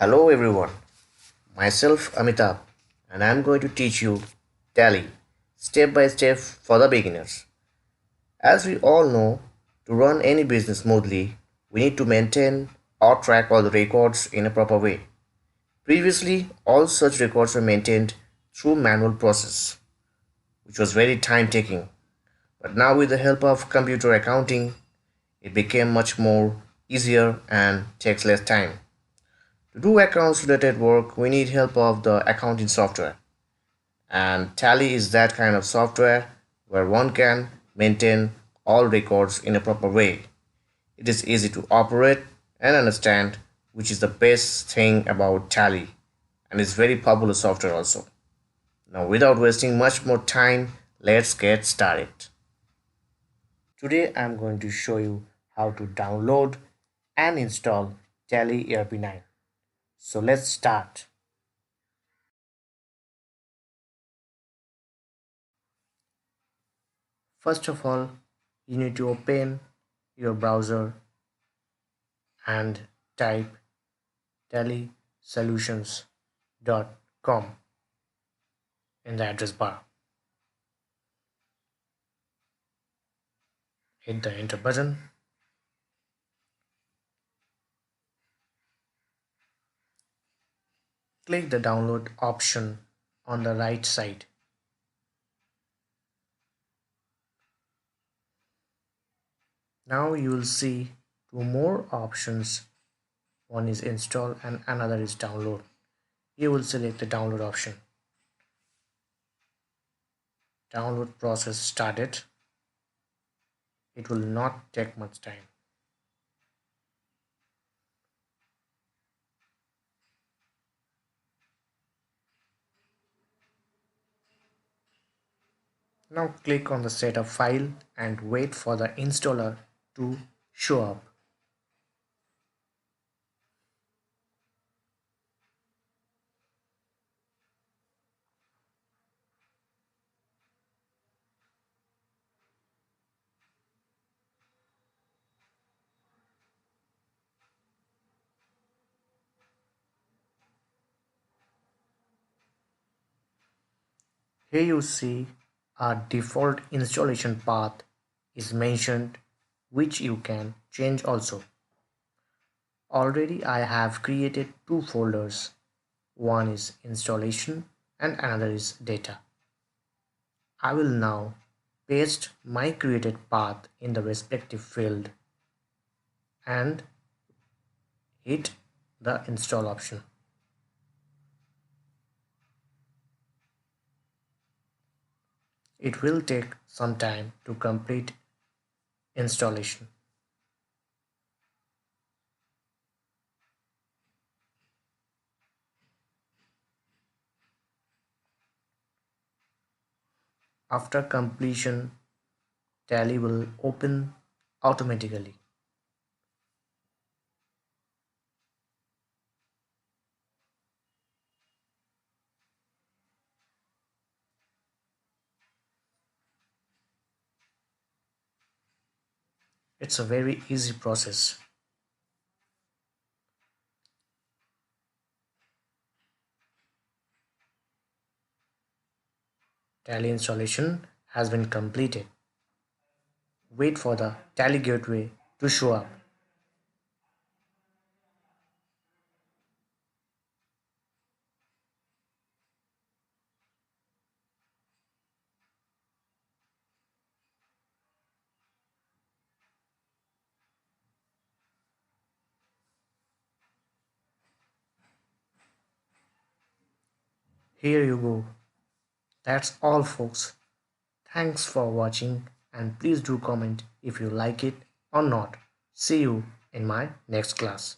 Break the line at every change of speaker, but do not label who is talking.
Hello everyone, myself Amitabh and I am going to teach you Tally step by step for the beginners. As we all know, to run any business smoothly, we need to maintain or track all the records in a proper way. Previously, all such records were maintained through manual process, which was very time taking. But now with the help of computer accounting, it became much more easier and takes less time. To do accounts related work, we need help of the accounting software. And Tally is that kind of software where one can maintain all records in a proper way. It is easy to operate and understand, which is the best thing about Tally, and is very popular software also. Now, without wasting much more time, let's get started. Today, I'm going to show you how to download and install Tally Erp 9. So let's start. First of all, you need to open your browser and type tallysolutions.com in the address bar. Hit the enter button. Click the download option on the right side. Now you will see two more options. One is install and another is download. You will select the download option. Download process started. It will not take much time. Now click on the setup file and wait for the installer to show up. Here you see our default installation path is mentioned, which you can change also. Already I have created two folders. One is installation and another is data. I will now paste my created path in the respective field and hit the install option. It will take some time to complete installation. After completion, Tally will open automatically. It's a very easy process. Tally installation has been completed. Wait for the Tally gateway to show up. Here you go. That's all folks. Thanks for watching and please do comment if you like it or not. See you in my next class.